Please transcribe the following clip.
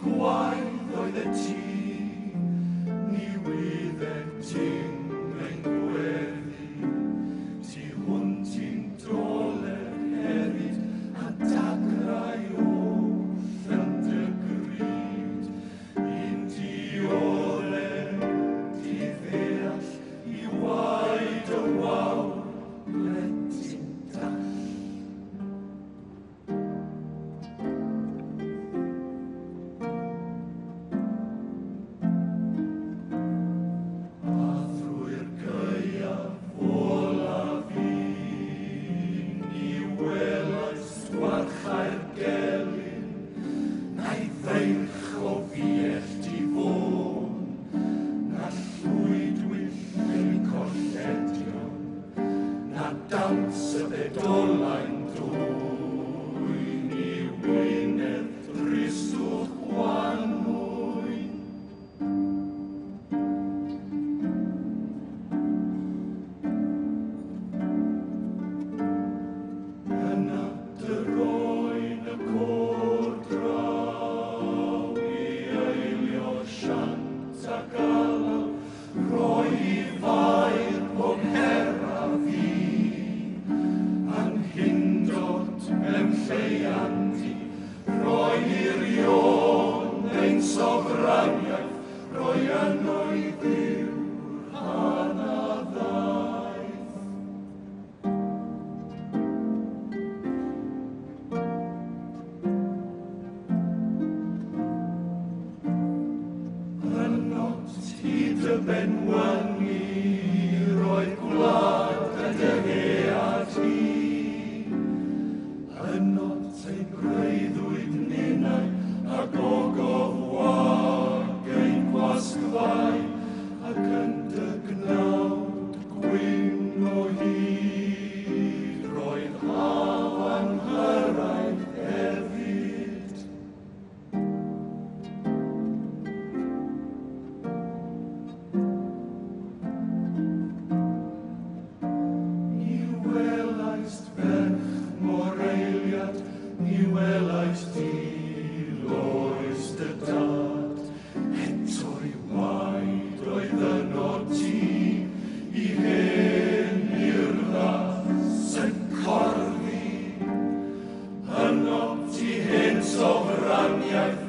gwaith oedd y tŷ, ni wydded ting ein gweddi. Tu hwnt i'n doler hefyd a dagrau o llyndygryd. Un diolen, di ddeall, i waed y wawr blentyn dall. Warchau'r gelyn, na'i feirch o fiellt i fôn, na llwydwyll yn colledion, na dawns y bedolain dwyn i wyneb dristwch gwanwyn. Yna roen y côr draw i eilio siant a galaw, roi i fair pob her a fi, a'n hindod mewn lleiandi, roi i'r ion ein sofraniaeth, roi yn o'i ddiw anaddaeth. Hyd y benwangi, roedd gwlad y dyhead hi. Ynot ein breuddwyd ninnau, a gogof wag ein gwasgfau, ac yn dy gnawd gwyn o hyd, roedd haw anghyrraedd hefyd. Ni welais di loes dy dad, eto'i waed oedd yno ti, i hen i'r ddas yn corddi. Yno ti hen sofraniaeth,